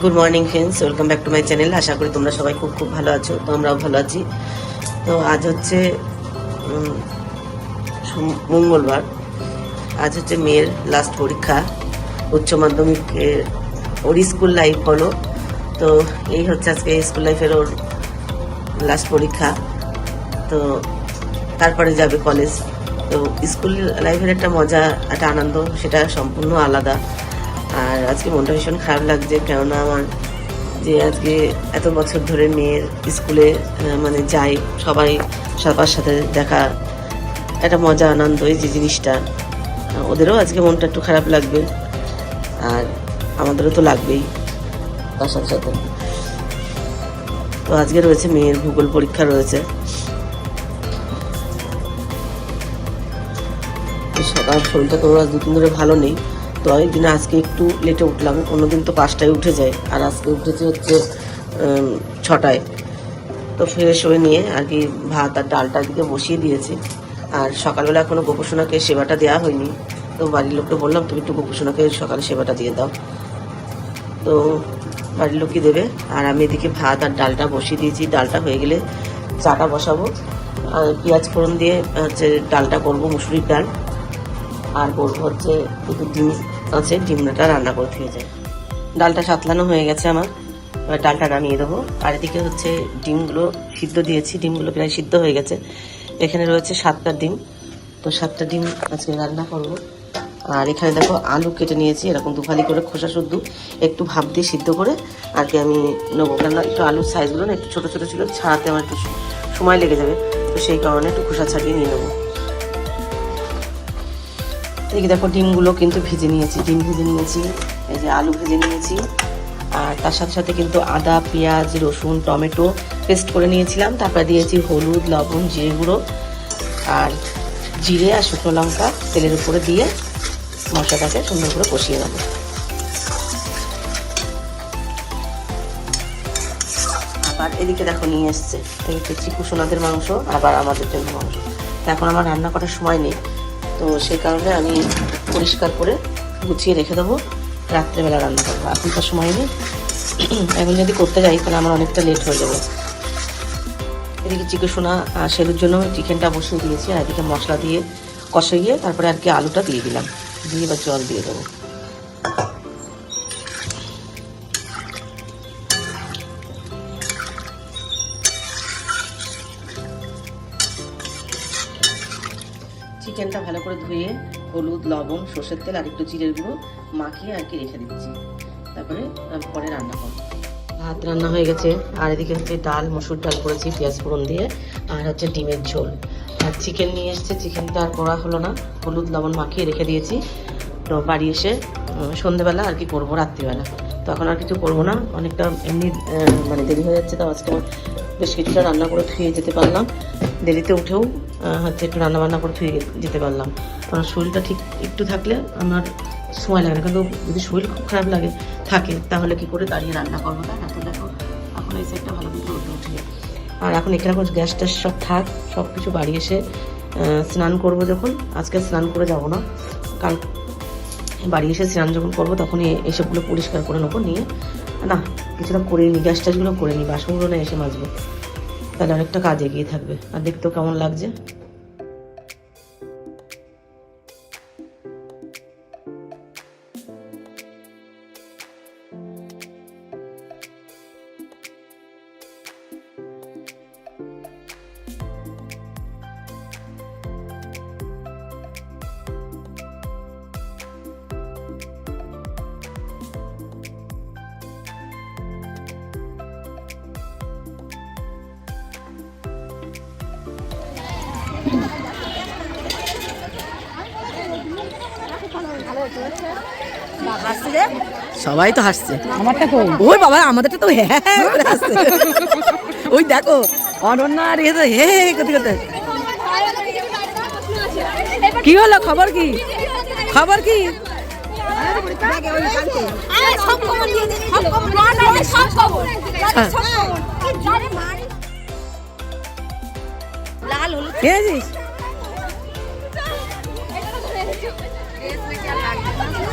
Good morning friends, welcome back to my channel. আশা করি তোমরা সবাই খুব খুব ভালো আছো। তো আমরাও ভালো আছি। তো আজ হচ্ছে মঙ্গলবার। আজ হচ্ছে মেয়ের লাস্ট পরীক্ষা, উচ্চ মাধ্যমিকের। ওর স্কুল লাইফ হলো। তো এই হচ্ছে আজকে স্কুল লাইফের ওর লাস্ট পরীক্ষা। তো তারপরে যাবে কলেজ। তো স্কুল লাইফের একটা মজা, একটা আনন্দ, সেটা সম্পূর্ণ আলাদা। আর আজকে মনটা ভীষণ খারাপ লাগছে, কেননা আমার যে আজকে এত বছর ধরে মেয়ের স্কুলে মানে যাই, সবাই সবার সাথে দেখা, একটা মজা আনন্দ, এই যে জিনিসটা, ওদেরও আজকে মনটা একটু খারাপ লাগবে, আর আমাদেরও তো লাগবেই তার সাথে সাথে। তো আজকে রয়েছে মেয়ের ভূগোল পরীক্ষা রয়েছে। সকাল শরীরটা তো আজ 2-3 ধরে ভালো নেই। তো এই দিনে আজকে একটু লেটে উঠলাম। অন্যদিন তো 5টায় উঠে যায়, আর আজকে উঠেছে হচ্ছে 6টায়। তো ফ্রেশ হয়ে নিয়ে আর কি ভাত আর ডালটা দিকে বসিয়ে দিয়েছি। আর সকালবেলা এখনো গোপুসোনাকে সেবাটা দেওয়া হয়নি। তো বাড়ির লোককে বললাম, তুমি একটু গোপুসোনাকে সকালে সেবাটা দিয়ে দাও। তো বাড়ির লোকই দেবে। আর আমি এদিকে ভাত আর ডালটা বসিয়ে দিয়েছি। ডালটা হয়ে গেলে চাটা বসাবো। আর পেঁয়াজ ফোড়ন দিয়ে হচ্ছে ডালটা করবো, মুসুরির ডাল। আর করবো হচ্ছে একটু ডিম আছে, ডিমটা রান্না করে দিয়ে যায়। ডালটা সাতলানো হয়ে গেছে আমার, এবার ডালটা নামিয়ে দেবো। আর এদিকে হচ্ছে ডিমগুলো সিদ্ধ দিয়েছি, ডিমগুলো প্রায় সিদ্ধ হয়ে গেছে। এখানে রয়েছে 7টা ডিম। তো 7টা ডিম আজকে রান্না করবো। আর এখানে দেখো আলু কেটে নিয়েছি, এরকম দুফালি করে খোসা শুদ্ধ একটু ভাপ দিয়ে সিদ্ধ করে আর কি আমি নেবো। কেননা একটু আলুর সাইজগুলো না একটু ছোটো ছোটো ছিল, ছাড়াতে আমার একটু সময় লেগে যাবে। তো সেই কারণে একটু খোসা ছাড়িয়ে নিয়ে নেবো। এদিকে দেখো ডিমগুলো কিন্তু ভেজে নিয়েছি, ডিম ভেজে নিয়েছি, এই যে আলু ভেজে নিয়েছি। আর তার সাথে সাথে কিন্তু আদা, পেঁয়াজ, রসুন, টমেটো পেস্ট করে নিয়েছিলাম। তারপরে দিয়েছি হলুদ, লবণ, জিরে গুঁড়ো আর জিরে আর শুকনো লঙ্কা তেলের উপরে দিয়ে মশলাটাকে সুন্দর করে কষিয়ে নেবো। আবার এদিকে দেখো নিয়ে এসছে চিকু সোনাদের মাংস, আবার আমাদের জন্য মাংস। এখন আমার রান্না করার সময় নেই, তো সেই কারণে আমি পরিষ্কার করে গুছিয়ে রেখে দেবো, রাত্রেবেলা রান্না করবো। এখন তো সময় নেই, এখন যদি করতে যাই তাহলে আমার অনেকটা লেট হয়ে যাবে। এদিকে চিকু সোনা সেরুর জন্য চিকেনটা বসিয়ে দিয়েছি, আর এদিকে মশলা দিয়ে কষাইয়ে তারপরে আর কি আলুটা দিয়ে দিলাম, দিয়ে এবার জল দিয়ে দেবো। চিকেনটা ভালো করে ধুয়ে হলুদ, লবণ, সর্ষের তেল আর একটু জিরের গুঁড়ো মাখিয়ে আর কি রেখে দিচ্ছি। তারপরে পরে রান্না করব। ভাত রান্না হয়ে গেছে, আর এদিকে হচ্ছে ডাল, মসুর ডাল করেছি পেঁয়াজ ফোড়ন দিয়ে, আর হচ্ছে ডিমের ঝোল। আর চিকেন নিয়ে এসছে, চিকেনটা আর করা হলো না, হলুদ লবণ মাখিয়ে রেখে দিয়েছি। তো বাড়ি এসে সন্ধেবেলা আর কি করবো, রাত্রিবেলা। তো এখন আর কিছু করবো না, অনেকটা এমনি মানে দেরি হয়ে যাচ্ছে। তো আজকে বেশ কিছুটা রান্না করে ধুয়ে যেতে পারলাম। দেরিতে উঠেও হচ্ছে একটু রান্নাবান্না করে ধুয়ে যেতে পারলাম। কারণ শরীরটা ঠিক একটু থাকলে আমার সময় লাগে না, কিন্তু যদি শরীর খুব খারাপ লাগে থাকে তাহলে কি করে দাঁড়িয়ে রান্না করবো, তাই না? তো দেখো এখন এই সাইডটা ভালো করে রোদে উঠে। আর এখন এখানে এখন গ্যাস ট্যাস সব থাক, সব কিছু বাড়ি এসে স্নান করবো যখন। আজকে স্নান করে যাব না, কাল বাড়ি এসে স্নান যখন করবো তখন এসবগুলো পরিষ্কার করে নেবো। নিয়ে না কিছুটা করে নিই, গ্যাস ট্যাসগুলো করে নিই, বাসনগুলো না এসে মাজবো, তাহলে অনেকটা কাজ এগিয়ে থাকবে। আর দেখতেও কেমন লাগছে। সবাই তো হাসছে, আমারটা তো ওই বাবা, আমাদেরটা তো হ্যাঁ করে হাসছে। ওই দেখো অনন্যা আর এসে হে হে করতে করতে। কি হলো, খবর কি, খবর কি?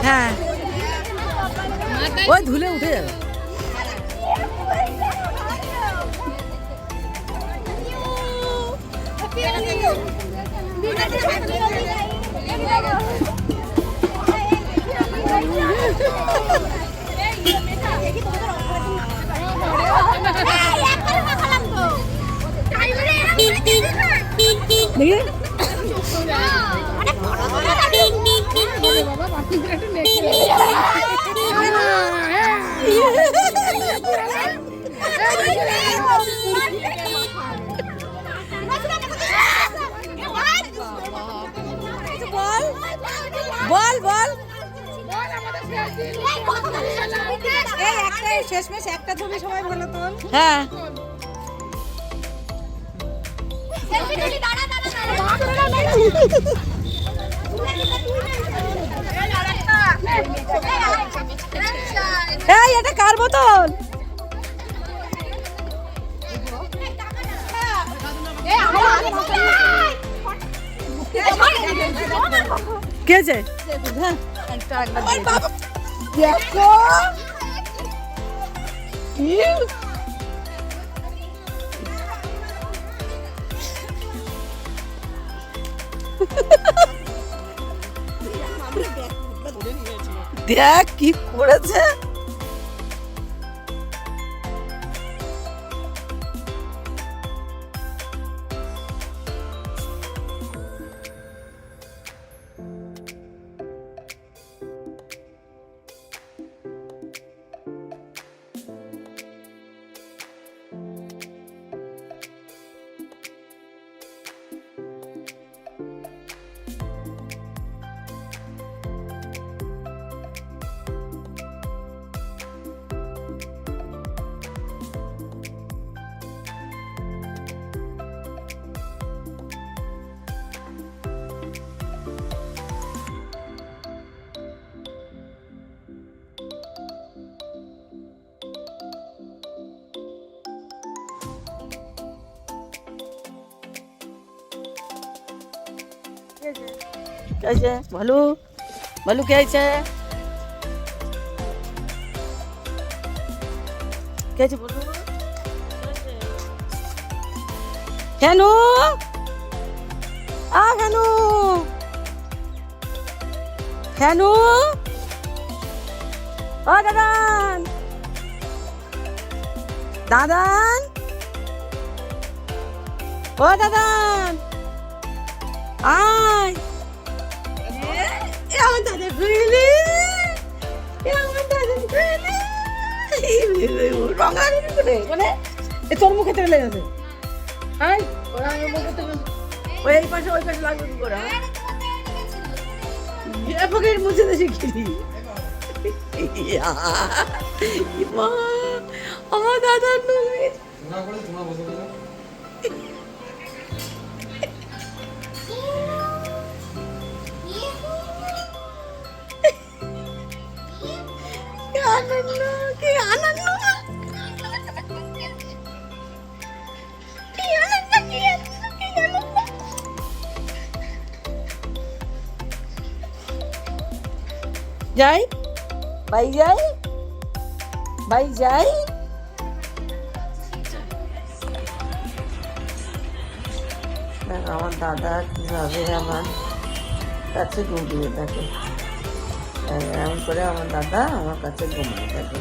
হ্যাঁ ওই ধুলে উঠে যাবে। বল বল শেষমেশ একটা ছবি সবাই ভালো তোল। হ্যাঁ এই এটা কার বোতল? কে আছে? দেখো দেখ কি করেছে। कैसे भालू भालू कैसे कैसे बोलो हेनु आ हेनु हेनु ओ दादान दादान ओ दादान आय আমার দাদা গুলি আমার দাদা গুলি রঙালি করে মানে এ তোর মুখে তেলে যাবে আই ওরা আমার মুখে তেলে ওই এই পাশে ওই পাশে লাগবে করে এ ফকের মুছে দে শিখি ইয়া মা আমার দাদা নুই না করে তোমার বসে বসে যাই ভাই যাই ভাই যাই আমার দাদা কিভাবে আমার কাছে ঘুমিয়ে থাকে এমন করে আমার দাদা আমার কাছে ঘুমিয়ে থাকে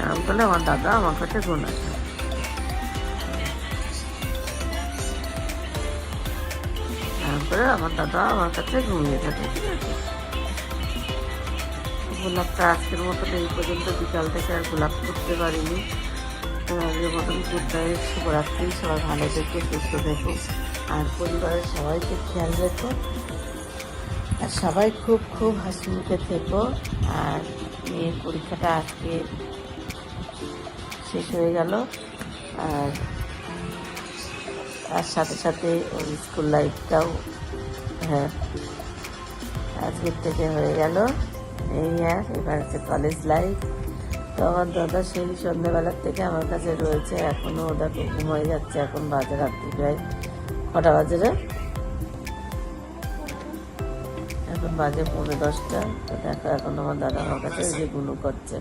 এমন করে আমার দাদা আমার কাছে ঘুমায় তারপরে আমার দাদা আমার কাছে ঘুমিয়ে থাকে ঠিক আছে গোলাপটা আজকের মতন এই পর্যন্ত বিকাল থেকে আর গোলাপ করতে পারিনি আগের মতন গুড নাইট শুভরাত্রি সবাই ভালো থেকো সুস্থ থেকো আর পরিবারের সবাইকে খেয়াল রেখো আর সবাই খুব খুব হাসি মুখে থেকো আর মেয়ের পরীক্ষাটা আজকে শেষ হয়ে গেল আর তার সাথে সাথে ওর স্কুল লাইফটাও হ্যাঁ আজকের থেকে হয়ে গেল এই আর এবার হচ্ছে কলেজ লাইফ তো আমার দাদা সেই সন্ধ্যাবেলার থেকে আমার কাছে রয়েছে এখনও ওটা ঘুম হয়ে যাচ্ছে এখন বাজে রাত্রি প্রায় কটা বাজে রে এখন বাজে 10:45 তো দেখো এখন আমার দাদা আমার কাছে ওই যে গুনু করছে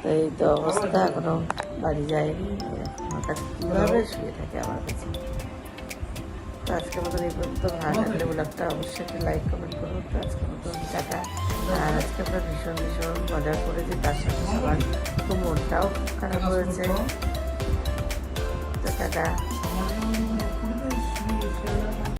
তো এই তো অবস্থা এখনো বাড়ি যায়নি আমার কাছে কীভাবে শুয়ে থাকে আমার কাছে। তো আজকের মতন এই পর্যন্ত ভালো লাগলে ব্লগটা অবশ্যই একটু লাইক কমেন্ট করুন। তো আজকের মতন টাটা। আর আজকে আমরা ভীষণ ভীষণ মজা করেছি, তার সাথে সবার খুব মনটাও খারাপ হয়েছে। তো টাটা।